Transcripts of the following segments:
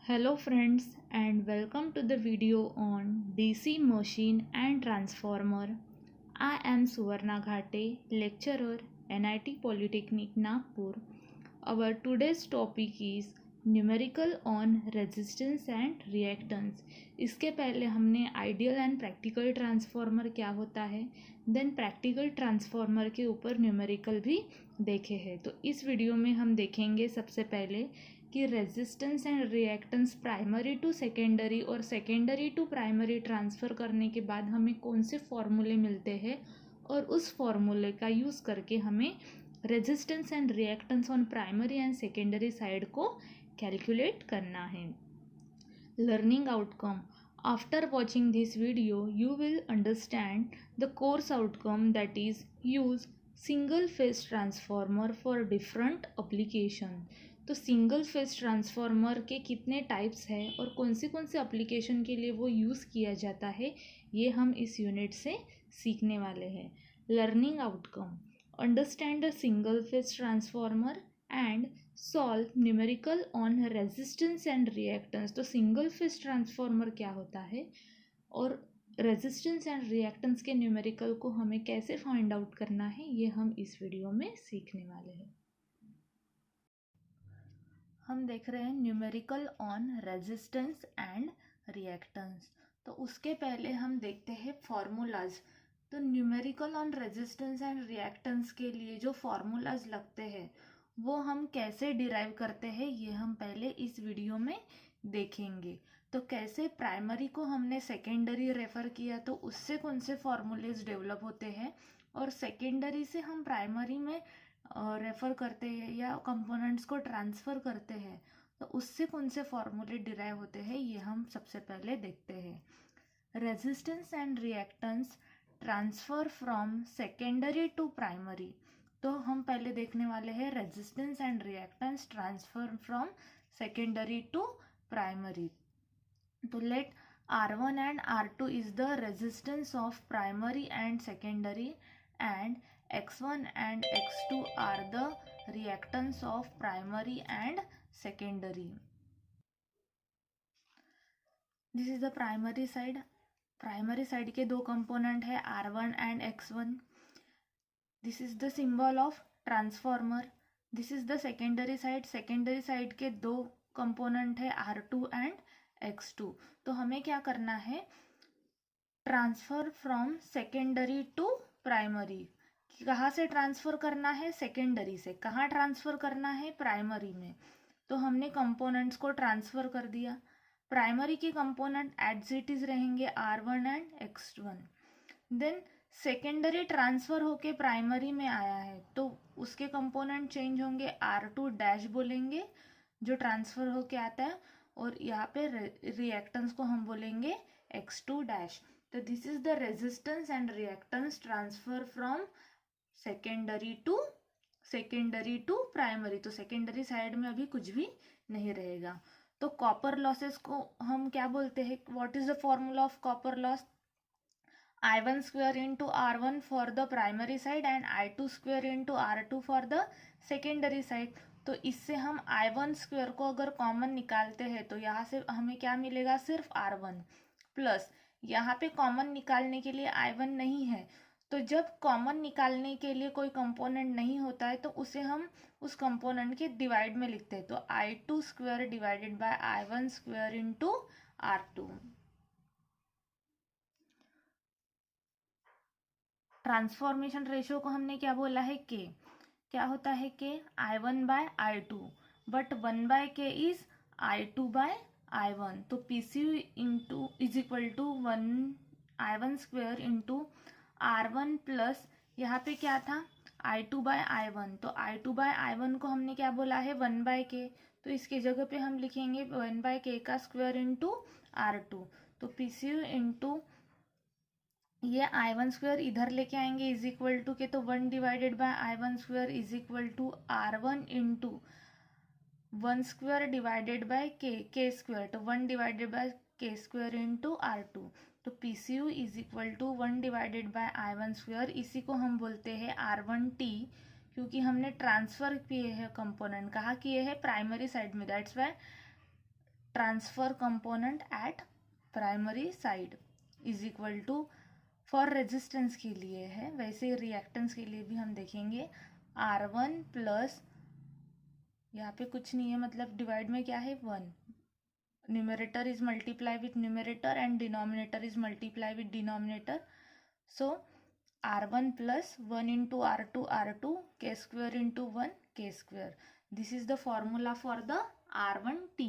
Hello friends and welcome to the video on DC machine and transformer. I am Suvarna Ghate, lecturer, NIT Polytechnic Nagpur. Our today's topic is numerical on resistance and reactance. इसके पहले हमने ideal and practical transformer क्या होता है, then practical transformer के ऊपर numerical भी देखे हैं. तो इस वीडियो में हम देखेंगे सबसे पहले कि resistance and reactance primary to secondary और सेकेंडरी टू प्राइमरी ट्रांसफ़र करने के बाद हमें कौन से फॉर्मूले मिलते हैं और उस फॉर्मूले का यूज़ करके हमें resistance and reactance on primary and secondary side को कैलकुलेट करना है. Learning outcome. After watching this video you will understand the course outcome, that is use single phase transformer for different application. तो single phase transformer के कितने types हैं और कौन से एप्लीकेशन के लिए वो यूज़ किया जाता है, ये हम इस यूनिट से सीखने वाले हैं. Learning outcome. Understand the single phase transformer and solve numerical on resistance and reactance. तो सिंगल फेज ट्रांसफार्मर क्या होता है और रेजिस्टेंस एंड रिएक्टेंस के न्यूमेरिकल को हमें कैसे फाइंड आउट करना है, ये हम इस वीडियो में सीखने वाले हैं. हम देख रहे हैं numerical on resistance and reactance. तो उसके पहले हम देखते हैं फॉर्मूलाज. तो numerical on resistance and reactance के लिए जो फॉर्मूलाज लगते हैं वो हम कैसे डिराइव करते हैं, ये हम पहले इस वीडियो में देखेंगे. तो कैसे प्राइमरी को हमने सेकेंडरी रेफ़र किया तो उससे कौन से फॉर्मूलेज डेवलप होते हैं, और सेकेंडरी से हम प्राइमरी में रेफ़र करते हैं या कंपोनेंट्स को ट्रांसफ़र करते हैं तो उससे कौन से फॉर्मूले डिराइव होते हैं, ये हम सबसे पहले देखते हैं. Resistance and reactance transfer from secondary to primary. तो हम पहले देखने वाले हैं resistance and reactance transfer from secondary to primary. तो let R1 and R2 is the resistance of primary and secondary, and X1 and X2 are the reactance of primary and secondary. This is the primary side. Primary side के दो component है R1 and X1. This is the symbol of transformer. This is the secondary side. Secondary side के दो component है R2 and X2. तो हमें क्या करना है, transfer from secondary to primary. कहाँ से ट्रांसफ़र करना है, सेकेंडरी से. कहाँ ट्रांसफ़र करना है, प्राइमरी में. तो हमने कंपोनेंट्स को ट्रांसफ़र कर दिया. प्राइमरी के कंपोनेंट एज इट इज रहेंगे R1 and X1. Then secondary transfer होके प्राइमरी में आया है तो उसके कंपोनेंट चेंज होंगे, R2 डैश बोलेंगे जो ट्रांसफ़र होके आता है, और यहाँ पे रिएक्टेंस को हम बोलेंगे X2 डैश. तो this is the resistance and reactance transfer from secondary to primary. तो सेकेंडरी साइड में अभी कुछ भी नहीं रहेगा. तो कॉपर लॉसेस को हम क्या बोलते हैं, what is the formula of copper loss, I1 square into R1 for the primary side and I2 square into R2 for the secondary side. तो इससे हम I1 स्क्वायर को अगर कॉमन निकालते हैं तो यहाँ से हमें क्या मिलेगा, सिर्फ R1 प्लस यहाँ पे कॉमन निकालने के लिए I1 नहीं है. तो जब कॉमन निकालने के लिए कोई कंपोनेंट नहीं होता है तो उसे हम उस कंपोनेंट के डिवाइड में लिखते हैं. तो I2 square divided by I1 square into R2. Transformation ratio को हमने क्या बोला है, के. क्या होता है K, I1 by I2, but 1 by K is I2 by I1. तो PCU into is equal to I1 square into R1 plus यहाँ पे क्या था, I2 बाय I1. तो I2 बाय I1 को हमने क्या बोला है, 1 बाय के. तो इसके जगह पे हम लिखेंगे 1 बाय के का स्क्वायर इंटू R2. तो PCU इंटू ये I1 स्क्वायर इधर लेके आएंगे इज इक्वल टू के, तो 1 divided by I1 square is equal to R1 into 1 square divided by K square. तो 1 divided by K square into R2. तो PCU is equal to 1 divided by I1 square. इसी को हम बोलते हैं R1T, क्योंकि हमने ट्रांसफ़र किए हैं कंपोनेंट. कहाँ किए हैं, प्राइमरी साइड में. That's why transfer component at primary side is equal to, for resistance के लिए है, वैसे रिएक्टेंस के लिए भी हम देखेंगे, R1 प्लस, यहाँ पे कुछ नहीं है, मतलब डिवाइड में क्या है 1, numerator is multiply with numerator and denominator is multiply with denominator, so R1 plus 1 into R2 k square into 1 k square, this is the formula for the R1T।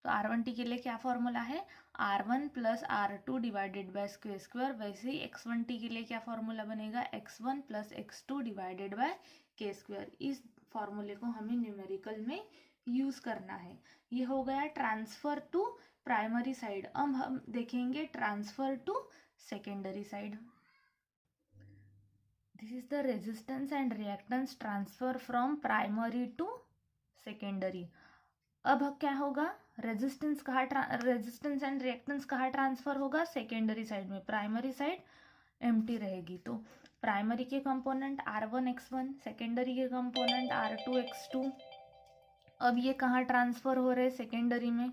तो R1T के लिए क्या फॉर्मूला है, R1 plus R2 divided bye square square, वैसे ही X1T के लिए क्या formula बनेगा, X1 plus X2 divided bye k square. इस फॉर्मूले को हमें न्यूमेरिकल में यूज करना है। ये हो गया ट्रांसफर टू प्राइमरी साइड। अब हम देखेंगे transfer to secondary side. This is the resistance and reactance transfer from primary to secondary. अब क्या होगा, रेजिस्टेंस एंड रिएक्टेंस कहाँ ट्रांसफर होगा, सेकेंडरी साइड में। प्राइमरी साइड एम्प्टी रहेगी, तो प्राइमरी के कंपोनेंट R1 X1, सेकेंडरी के कंपोनेंट R2 X2। अब ये कहाँ ट्रांसफर हो रहे हैं, सेकेंडरी में,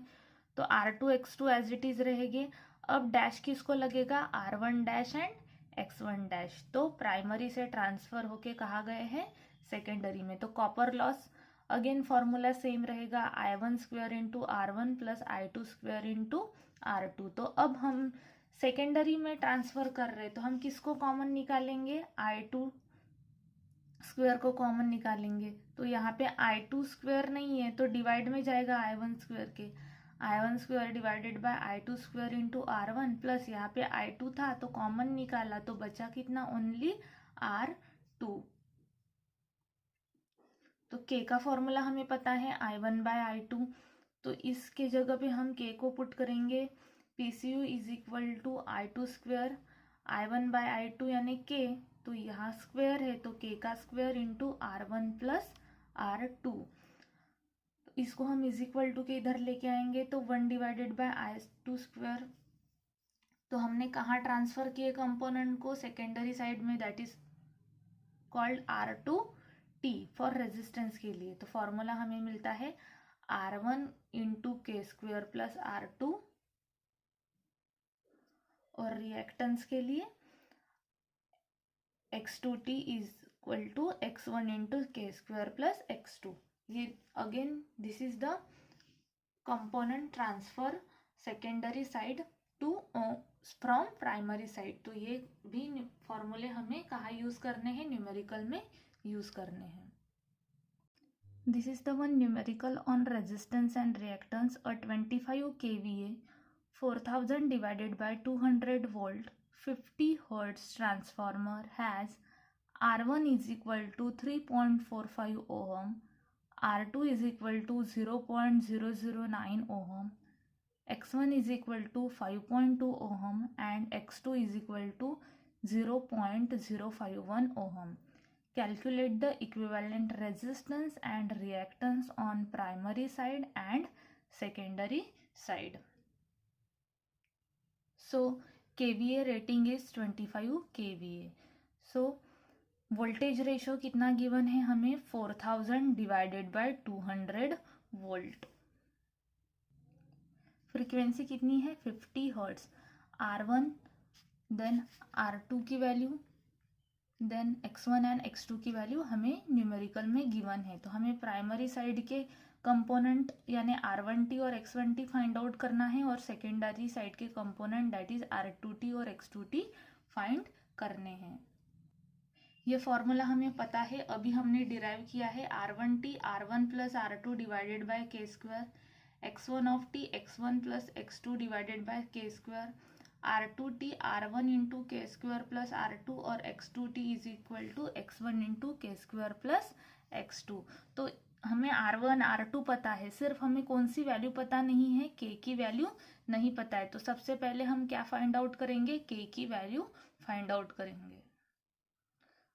तो R2 X2 as it is रहेंगे। अब डैश किसको लगेगा, R1 dash and X1 dash, तो प्राइमरी से ट्रांसफर होके कहाँ गए हैं, सेकेंडरी में। तो copper loss again formula same रहेगा, I1 square into R1 plus I2 square into R2। तो अब हम सेकेंडरी में ट्रांसफर कर रहे हैं, तो हम किसको कॉमन निकालेंगे, I2 स्क्वायर को कॉमन निकालेंगे। तो यहाँ पे I2 स्क्वायर नहीं है, तो डिवाइड में जाएगा I1 स्क्वायर के, I1 square divided bye I2 square into R1 plus यहाँ पे I2 था तो कॉमन निकाला, तो बचा कितना, ओनली R2। तो K का फॉर्मूला हमें पता है, I1 बाय I2, तो इसके जगह पे हम K को पुट करेंगे, PCU is equal to I2 square, I1 by I2 यानी K, तो यहाँ स्क्वायर है तो K का square into R1 plus R2। तो इसको हम इज इक्वल टू के इधर लेके आएंगे, तो 1 डिवाइडेड बाय I2 स्क्वायर। तो हमने कहाँ ट्रांसफर किए कंपोनेंट को, सेकेंडरी साइड में, that is called R2T for resistance के लिए। तो फॉर्मूला हमें मिलता है R1 into K square plus R2, और रिएक्टेंस के लिए X2T is equal to X1 into K square plus X2। ये again this is the component transfer secondary side to from primary side. तो ये भी फॉर्मूले हमें कहाँ यूज करने हैं, न्यूमेरिकल में यूज करने हैं। This is the one numerical on resistance and reactance. A 25 kVA 4000 divided by 200 volt 50 hertz transformer has R1 is equal to 3.45 ohm, R2 is equal to 0.009 ohm, X1 is equal to 5.2 ohm and X2 is equal to 0.051 ohm. Calculate the equivalent resistance and reactance on primary side and secondary side. So KVA rating is 25 kVA. So voltage ratio कितना given है हमें, 4000 divided by 200 volt. Frequency कितनी है, 50 hertz. R1 then R2 की value, then X1 and X2 की value हमें numerical में given है। तो हमें प्राइमरी साइड के कंपोनेंट यानी R1T और X1T फाइंड आउट करना है, और सेकेंडरी साइड के कंपोनेंट दैट इज R2T और X2T फाइंड करने हैं। ये फॉर्मूला हमें पता है, अभी हमने डिराइव किया है, R1T R1 plus R2 divided by K square, X1 of T X1 plus X2 divided by K square, R2T R1 into K square plus R2 और X2T is equal to X1 into K square plus X2। तो हमें R1 R2 पता है, सिर्फ हमें कौन सी value पता नहीं है, K की वैल्यू नहीं पता है। तो सबसे पहले हम क्या फाइंड आउट करेंगे, K की वैल्यू फाइंड आउट करेंगे।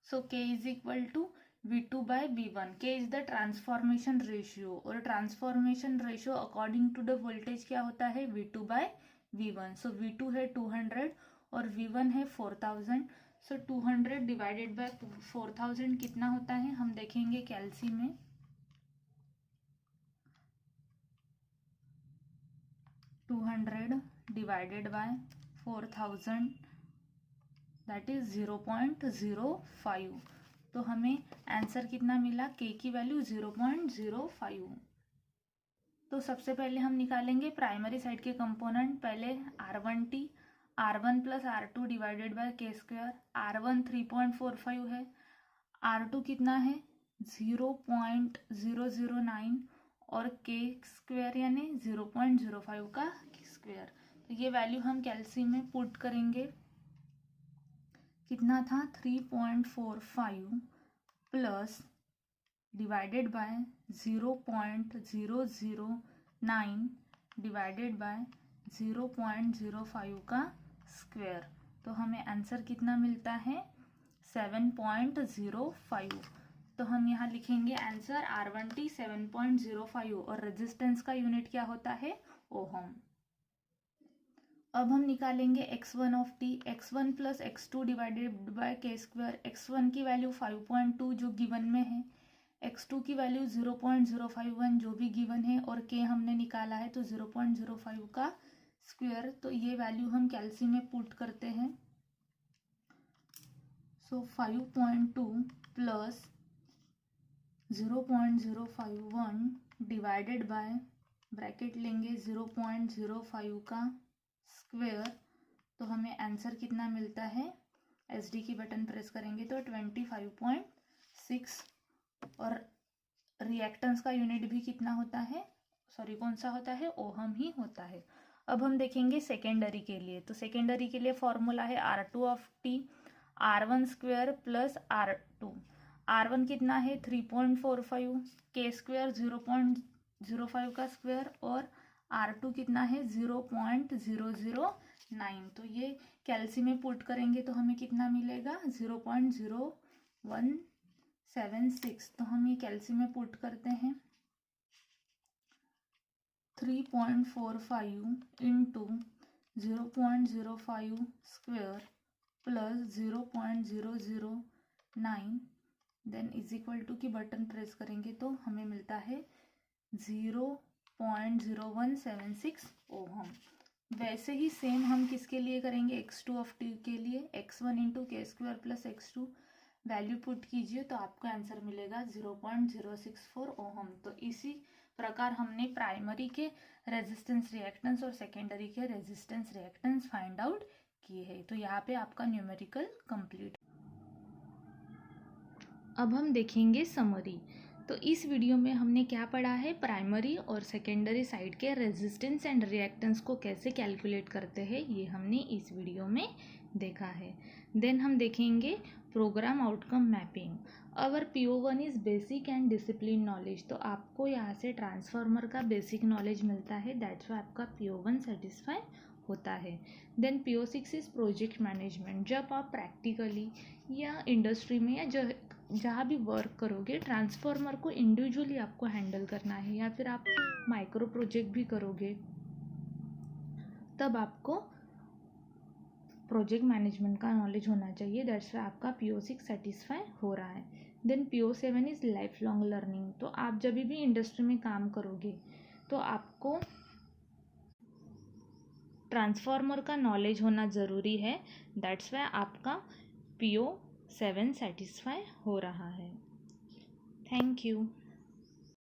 So K is equal to V2 by V1. K is the transformation ratio, और transformation ratio according to the voltage क्या होता है, V2 by V1. So V2 है 200 और V1 है 4000. So 200 divided by 4000 कितना होता है, हम देखेंगे कैल्सी में। 200 डिवाइडेड बाय 4000 दैट इज 0.05। तो हमें आंसर कितना मिला, के की वैल्यू 0.05। तो सबसे पहले हम निकालेंगे प्राइमरी साइड के कंपोनेंट। पहले R1T, R1 plus R2 divided by K square. R1 3.45 है, R2 कितना है 0.009 और के स्क्वायर यानी 0.05 का स्क्वायर। तो ये वैल्यू हम कैलसी में पुट करेंगे। कितना था 3.45 plus divided by 0.009 divided by 0.05 का स्क्वायर। तो हमें आंसर कितना मिलता है 7.05। तो हम यहाँ लिखेंगे आंसर R1T 7.05 और रेजिस्टेंस का यूनिट क्या होता है, ओहम। अब हम निकालेंगे x1 of t। x1 plus x2 divided by K square. x1 की वैल्यू 5.2 जो गिवन में है, x2 की वैल्यू 0.051 जो भी गिवन है और k हमने निकाला है तो 0.05 का स्क्वायर। तो ये वैल्यू हम कैलसी में पुट करते हैं। सो 5.2 प्लस 0.051 डिवाइडेड बाय ब्रैकेट लेंगे 0.05 का स्क्वायर। तो हमें आंसर कितना मिलता है, SD की बटन प्रेस करेंगे तो 25.6। और रिएक्टेंस का यूनिट भी कितना होता है, सॉरी कौन सा होता है, ओहम ही होता है। अब हम देखेंगे सेकेंडरी के लिए। तो सेकेंडरी के लिए फॉर्मूला है R2 of t, R1 square plus R2। R1 कितना है 3.45, के स्क्वायर 0.05 का स्क्वायर और R2 कितना है 0.009। तो ये कैलसी में पुट करेंगे तो हमें कितना मिलेगा 0.0176। तो हम ये कैलसी में पुट करते हैं 3.45 into 0.05 square plus 0.009 then is equal to की बटन प्रेस करेंगे तो हमें मिलता है 0.0176 ओहम। वैसे ही सेम हम किसके लिए करेंगे, x2 ऑफ t के लिए। x1 into K square plus x2 value put कीजिए तो आपका आंसर मिलेगा 0.064 ओहम। तो इसी प्रकार हमने प्राइमरी के रेजिस्टेंस रिएक्टेंस और सेकेंडरी के रेजिस्टेंस रिएक्टेंस फाइंड आउट किए हैं। तो यहाँ पे आपका न्यूमेरिकल कंप्लीट। अब हम देखेंगे समरी। तो इस वीडियो में हमने क्या पढ़ा है, प्राइमरी और सेकेंडरी साइड के रेजिस्टेंस एंड रिएक्टेंस को कैसे कैलकुलेट करते हैं ये हमने इस वीडियो में देखा है। देन हम देखेंगे program outcome mapping. Our PO1 is basic and discipline knowledge. तो आपको यहाँ से ट्रांसफार्मर का बेसिक नॉलेज मिलता है, दैट्स वाई आपका PO1 सेटिस्फाई होता है। Then PO6 is project management. जब आप प्रैक्टिकली या इंडस्ट्री में या जहाँ भी वर्क करोगे ट्रांसफार्मर को इंडिविजुअली आपको हैंडल करना है या फिर आप माइक्रो प्रोजेक्ट भी करोगे तब आपको प्रोजेक्ट मैनेजमेंट का नॉलेज होना चाहिए, दैट्स वाई आपका PO6 सेटिस्फाई हो रहा है। Then PO7 is life long learning. तो आप जब भी इंडस्ट्री में काम करोगे तो आपको ट्रांसफार्मर का नॉलेज होना ज़रूरी है, दैट्स वाई आपका PO7 सेटिस्फाई हो रहा है। Thank you.